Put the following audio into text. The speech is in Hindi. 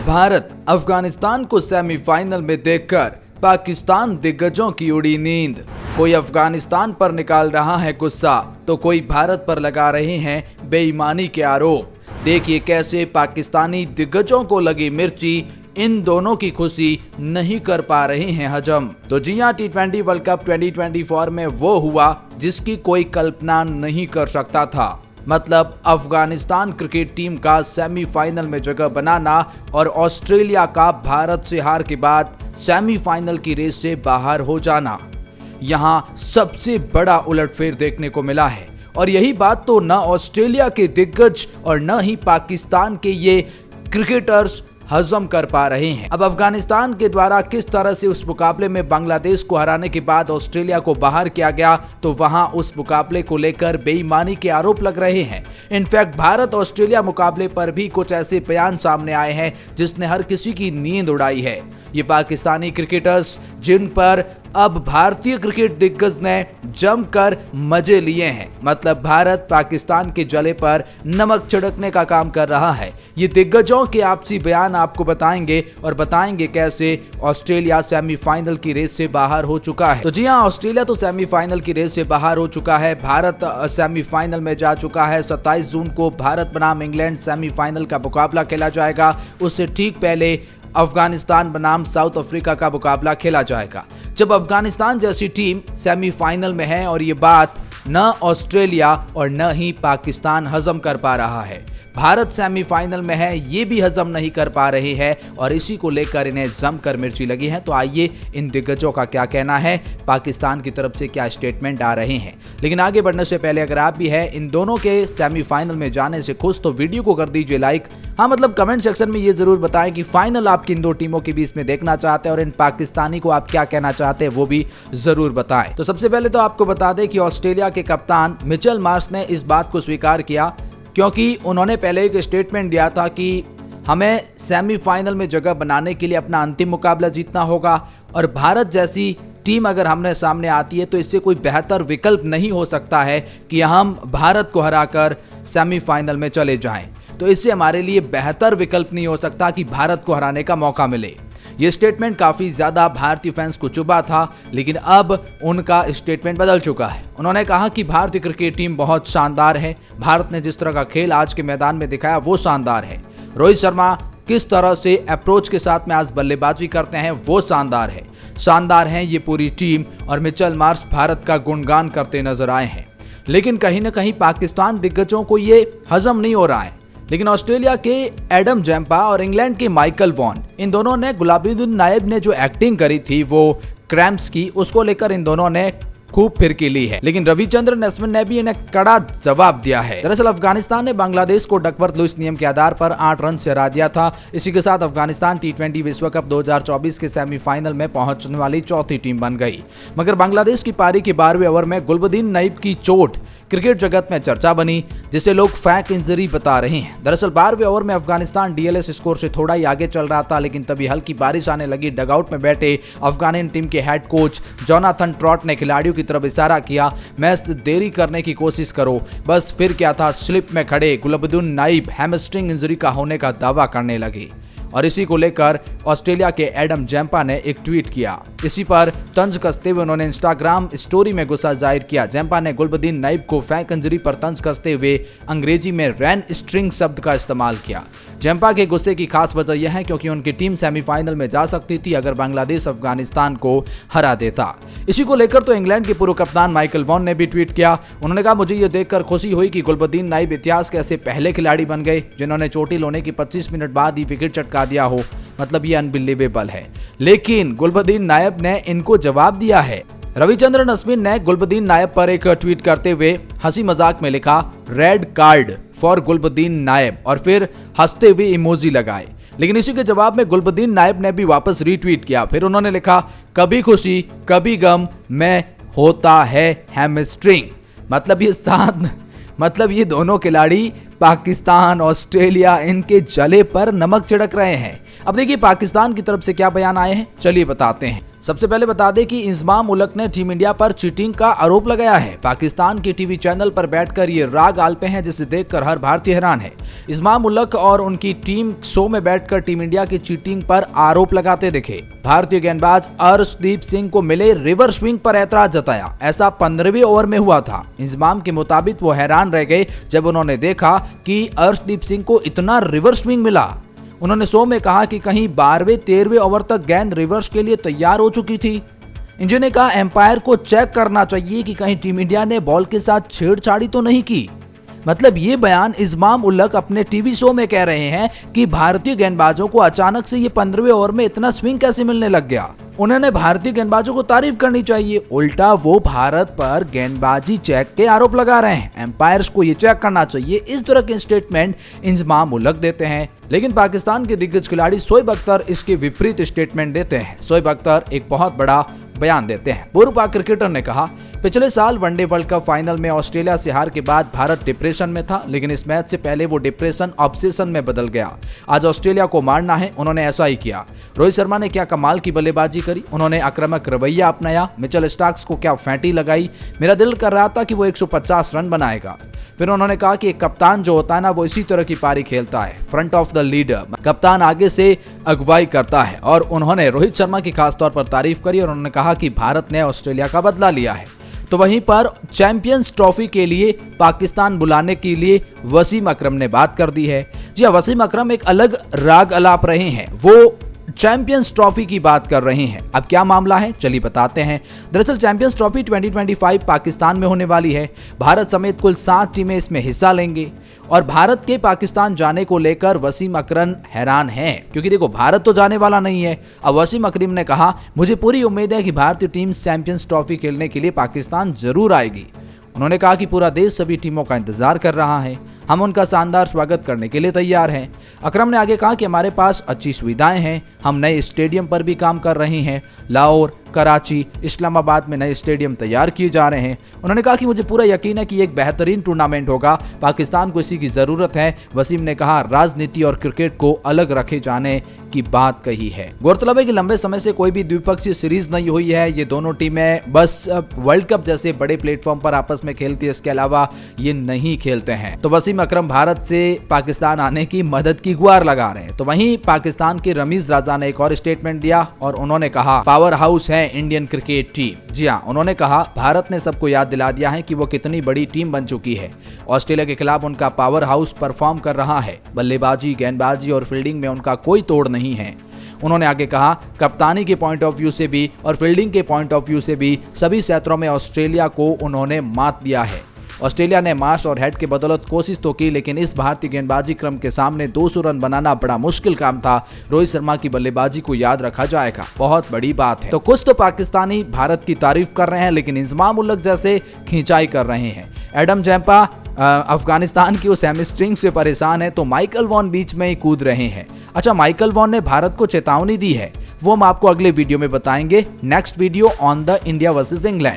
भारत अफगानिस्तान को सेमीफाइनल में देखकर पाकिस्तान दिग्गजों की उड़ी नींद। कोई अफगानिस्तान पर निकाल रहा है गुस्सा तो कोई भारत पर लगा रहे हैं बेईमानी के आरोप। देखिए कैसे पाकिस्तानी दिग्गजों को लगी मिर्ची इन दोनों की खुशी नहीं कर पा रहे हैं हजम। तो जी हां, T20 वर्ल्ड कप 2024 में वो हुआ जिसकी कोई कल्पना नहीं कर सकता था। मतलब अफगानिस्तान क्रिकेट टीम का सेमीफाइनल में जगह बनाना और ऑस्ट्रेलिया का भारत से हार के बाद सेमीफाइनल की रेस से बाहर हो जाना। यहां सबसे बड़ा उलटफेर देखने को मिला है और यही बात तो न ऑस्ट्रेलिया के दिग्गज और न ही पाकिस्तान के ये क्रिकेटर्स हजम कर पा रहे हैं। अब अफगानिस्तान के द्वारा किस तरह से उस मुकाबले में बांग्लादेश को हराने के बाद ऑस्ट्रेलिया को बाहर किया गया, तो वहां उस मुकाबले को लेकर बेईमानी के आरोप लग रहे हैं। इनफैक्ट भारत ऑस्ट्रेलिया मुकाबले पर भी कुछ ऐसे बयान सामने आए हैं जिसने हर किसी की नींद उड़ाई है। ये पाकिस्तानी क्रिकेटर्स जिन पर अब भारतीय क्रिकेट दिग्गज ने जमकर मजे लिए हैं। मतलब भारत पाकिस्तान के जले पर नमक छिड़कने का काम कर रहा है। ये दिग्गजों के आपसी बयान आपको बताएंगे और बताएंगे कैसे ऑस्ट्रेलिया सेमीफाइनल की रेस से बाहर हो चुका है। तो जी हां, ऑस्ट्रेलिया तो सेमीफाइनल की रेस से बाहर हो चुका है। भारत सेमीफाइनल में जा चुका है। 27 जून को भारत बनाम इंग्लैंड सेमीफाइनल का मुकाबला खेला जाएगा। उससे ठीक पहले अफगानिस्तान बनाम साउथ अफ्रीका का मुकाबला खेला जाएगा। जब अफगानिस्तान जैसी टीम सेमीफाइनल में है और ये बात न ऑस्ट्रेलिया और न ही पाकिस्तान हजम कर पा रहा है, भारत सेमीफाइनल में है ये भी हजम नहीं कर पा रहे हैं और इसी को लेकर इन्हें जमकर मिर्ची लगी है। तो आइए इन दिग्गजों का क्या कहना है, पाकिस्तान की तरफ से क्या स्टेटमेंट आ रहे हैं। लेकिन आगे बढ़ने से पहले अगर आप भी है इन दोनों के सेमीफाइनल में जाने से खुश तो वीडियो को कर दीजिए लाइक। हाँ, मतलब कमेंट सेक्शन में ये जरूर बताएं कि फाइनल आप किन दो टीमों के बीच में देखना चाहते हैं और इन पाकिस्तानी को आप क्या कहना चाहते हैं वो भी जरूर बताएं। तो सबसे पहले तो आपको बता दें कि ऑस्ट्रेलिया के कप्तान मिचेल मार्श ने इस बात को स्वीकार किया क्योंकि उन्होंने पहले एक स्टेटमेंट दिया था कि हमें सेमीफाइनल में जगह बनाने के लिए अपना अंतिम मुकाबला जीतना होगा और भारत जैसी टीम अगर हमने सामने आती है तो इससे कोई बेहतर विकल्प नहीं हो सकता है कि हम भारत को हराकर सेमीफाइनल में चले जाएं। तो इससे हमारे लिए बेहतर विकल्प नहीं हो सकता कि भारत को हराने का मौका मिले। ये स्टेटमेंट काफी ज्यादा भारतीय फैंस को चुभा था, लेकिन अब उनका स्टेटमेंट बदल चुका है। उन्होंने कहा कि भारतीय क्रिकेट टीम बहुत शानदार है। भारत ने जिस तरह का खेल आज के मैदान में दिखाया वो शानदार है। रोहित शर्मा किस तरह से अप्रोच के साथ में आज बल्लेबाजी करते हैं वो शानदार है। शानदार है ये पूरी टीम और मिचेल मार्श भारत का गुणगान करते नजर आए हैं। लेकिन कहीं ना कहीं पाकिस्तान दिग्गजों को ये हजम नहीं हो रहा है। लेकिन ऑस्ट्रेलिया के एडम जैम्पा और इंग्लैंड के माइकल वॉन, इन दोनों ने गुलाबुद्दीन नायब ने जो एक्टिंग करी थी वो क्रैम्प्स की, उसको लेकर इन दोनों ने खूब फिरकी ली है। लेकिन रविचंद्रन अश्विन ने भी इन्हें कड़ा जवाब दिया है। दरअसल अफगानिस्तान ने बांग्लादेश को डकवर्थ लुईस नियम के आधार पर 8 रन से हरा दिया था। इसी के साथ अफगानिस्तान T20 विश्व कप 2024 के सेमीफाइनल में पहुंचने वाली चौथी टीम बन गई। मगर बांग्लादेश की पारी के 12वें ओवर में गुलबुद्दीन नाइब की चोट क्रिकेट जगत में चर्चा बनी, जिसे लोग फेक इंजरी बता रहे हैं। दरअसल 12वें ओवर में अफगानिस्तान DLS स्कोर से थोड़ा ही आगे चल रहा था, लेकिन तभी हल्की बारिश आने लगी। डगआउट में बैठे अफगानिस्तान टीम के हेड कोच जोनाथन ट्रॉट ने खिलाड़ियों की तरफ इशारा किया, मैच देरी करने की कोशिश करो। बस फिर क्या था, स्लिप में खड़े गुलबुद्दीन नाइब हैमस्ट्रिंग इंजरी का होने का दावा करने लगे और इसी को लेकर ऑस्ट्रेलिया के एडम जैम्पा ने एक ट्वीट किया। इसी पर तंज कसते हुए उन्होंने इंस्टाग्राम स्टोरी में गुस्सा जाहिर किया। जैम्पा ने गुलबुद्दीन नाइब को फेक इंजरी पर तंज कसते हुए अंग्रेजी में रैन स्ट्रिंग शब्द का इस्तेमाल किया। जैम्पा के गुस्से की खास वजह यह है क्योंकि उनकी टीम सेमीफाइनल में जा सकती थी अगर बांग्लादेश अफगानिस्तान को हरा देता। इसी को लेकर तो इंग्लैंड के पूर्व कप्तान माइकल वॉन ने भी ट्वीट किया। उन्होंने कहा, मुझे ये देखकर खुशी हुई कि गुलबुद्दीन नाइब इतिहास के ऐसे पहले खिलाड़ी बन गए जिन्होंने चोटिल होने की 25 मिनट बाद ही विकेट चटका दिया हो। मतलब ये अनबिलीवेबल है। लेकिन गुलबुद्दीन नायब ने इनको जवाब दिया है। रविचंद्रन अश्विन ने गुलबुद्दीन नायब पर एक ट्वीट करते हुए हंसी मजाक में लिखा, रेड कार्ड फॉर गुलबुद्दीन नायब, और फिर हंसते हुए इमोजी लगाए। लेकिन इसी के जवाब में गुलबुद्दीन नायब ने भी वापस रीट्वीट किया। फिर उन्होंने लिखा, कभी खुशी कभी गम में होता है हैमस्ट्रिंग। मतलब ये दोनों खिलाड़ी पाकिस्तान ऑस्ट्रेलिया इनके जले पर नमक छिड़क रहे हैं। अब देखिए पाकिस्तान की तरफ से क्या बयान आए हैं, चलिए बताते हैं। सबसे पहले बता दें कि इंजमाम उलक ने टीम इंडिया पर चीटिंग का आरोप लगाया है। पाकिस्तान के टीवी चैनल पर बैठकर ये राग आलपे हैं जिसे देखकर हर भारतीय हैरान है। इंजमाम उलक और उनकी टीम शो में बैठकर टीम इंडिया की चीटिंग पर आरोप लगाते दिखे। भारतीय गेंदबाज अर्शदीप सिंह को मिले रिवर्स स्विंग पर ऐतराज जताया। ऐसा 15वें ओवर में हुआ था। इंजमाम के मुताबिक वो हैरान रह गए जब उन्होंने देखा कि अर्शदीप सिंह को इतना रिवर्स स्विंग मिला। उन्होंने शो में कहा कि कहीं 12वें 13वें ओवर तक गेंद रिवर्स के लिए तैयार हो चुकी थी। इंजन ने कहा एम्पायर को चेक करना चाहिए कि कहीं टीम इंडिया ने बॉल के साथ छेड़छाड़ी तो नहीं की। मतलब ये बयान इंजमाम उलक अपने टीवी शो में कह रहे हैं कि भारतीय गेंदबाजों को अचानक से ये 15वें ओवर में इतना स्विंग कैसे मिलने लग गया। उन्होंने भारतीय गेंदबाजों को तारीफ करनी चाहिए, उल्टा वो भारत पर गेंदबाजी चेक के आरोप लगा रहे हैं। एम्पायर्स को ये चेक करना चाहिए, इस तरह के स्टेटमेंट इंजमाम उलक देते हैं। लेकिन पाकिस्तान के दिग्गज खिलाड़ी शोएब अख्तर इसके विपरीत स्टेटमेंट देते हैं। शोएब अख्तर एक बहुत बड़ा बयान देते हैं। पूर्व पाक क्रिकेटर ने कहा, पिछले साल वनडे वर्ल्ड कप फाइनल में ऑस्ट्रेलिया से हार के बाद भारत डिप्रेशन में था, लेकिन इस मैच से पहले वो डिप्रेशन ऑब्सेशन में बदल गया। आज ऑस्ट्रेलिया को मारना है, उन्होंने ऐसा ही किया। रोहित शर्मा ने क्या कमाल की बल्लेबाजी करी, उन्होंने आक्रामक रवैया अपनाया। मिचेल स्टार्क्स को क्या फैंटी लगाई, मेरा दिल कर रहा था कि वो 150 रन बनाएगा। फिर उन्होंने कहा कि एक कप्तान जो होता है ना, वो इसी तरह की पारी खेलता है, फ्रंट ऑफ द लीडर। कप्तान आगे से अगुवाई करता है। और उन्होंने रोहित शर्मा की खास तौर पर तारीफ करी और उन्होंने कहा कि भारत ने ऑस्ट्रेलिया का बदला लिया है। तो वहीं पर चैंपियंस ट्रॉफी के लिए पाकिस्तान बुलाने के लिए वसीम अकरम ने बात कर दी है। जी हाँ, वसीम अकरम एक अलग राग अलाप रहे हैं, वो चैंपियंस ट्रॉफी की बात कर रहे हैं। अब क्या मामला है, चलिए बताते हैं। दरअसल चैंपियंस ट्रॉफी 2025 पाकिस्तान में होने वाली है। भारत समेत कुल 7 टीमें इसमें हिस्सा लेंगे और भारत के पाकिस्तान जाने को लेकर वसीम अकरम हैरान हैं, क्योंकि देखो भारत तो जाने वाला नहीं है। अब वसीम अकरम ने कहा, मुझे पूरी उम्मीद है कि भारतीय टीम चैंपियंस ट्रॉफी खेलने के लिए पाकिस्तान जरूर आएगी। उन्होंने कहा कि पूरा देश सभी टीमों का इंतजार कर रहा है, हम उनका शानदार स्वागत करने के लिए तैयार हैं। अकरम ने आगे कहा कि हमारे पास अच्छी सुविधाएं हैं, हम नए स्टेडियम पर भी काम कर रहे हैं। लाहौर, कराची, इस्लामाबाद में नए स्टेडियम तैयार किए जा रहे हैं। उन्होंने कहा कि मुझे पूरा यकीन है कि एक बेहतरीन टूर्नामेंट होगा, पाकिस्तान को इसी की ज़रूरत है। वसीम ने कहा, राजनीति और क्रिकेट को अलग रखे जाने की बात कही है। गौरतलब है कि लंबे समय से कोई भी द्विपक्षीय सीरीज नहीं हुई है। ये दोनों टीमें बस वर्ल्ड कप जैसे बड़े प्लेटफॉर्म पर आपस में खेलती है, इसके अलावा ये नहीं खेलते हैं। तो वसीम अकरम भारत से पाकिस्तान आने की मदद की गुहार लगा रहे हैं। तो वहीं पाकिस्तान के रमीज राजा ने एक और स्टेटमेंट दिया और उन्होंने कहा, पावर हाउस है इंडियन क्रिकेट टीम। जी हाँ, उन्होंने कहा, भारत ने सबको याद दिला दिया है कि वो कितनी बड़ी टीम बन चुकी है। ऑस्ट्रेलिया के खिलाफ उनका पावर हाउस परफॉर्म कर रहा है। बल्लेबाजी, गेंदबाजी और फील्डिंग में उनका कोई तोड़ नहीं है। उन्होंने आगे कहा, कप्तानी के पॉइंट ऑफ व्यू से भी और फील्डिंग के पॉइंट ऑफ व्यू से भी सभी क्षेत्रों में ऑस्ट्रेलिया को उन्होंने मात दिया है। ऑस्ट्रेलिया ने मास्ट और हेड के बदौलत कोशिश तो की, लेकिन इस भारतीय गेंदबाजी क्रम के सामने 200 रन बनाना बड़ा मुश्किल काम था। रोहित शर्मा की बल्लेबाजी को याद रखा जाएगा, बहुत बड़ी बात है। तो कुछ तो पाकिस्तानी भारत की तारीफ कर रहे हैं, लेकिन इंजमाम उलक जैसे खिंचाई कर रहे हैं। एडम जैम्पा अफगानिस्तान की उस हैमस्ट्रिंग से परेशान है, तो माइकल वॉन बीच में ही कूद रहे हैं। अच्छा, माइकल वॉन ने भारत को चेतावनी दी है, वो हम आपको अगले वीडियो में बताएंगे। Next video on the India versus England.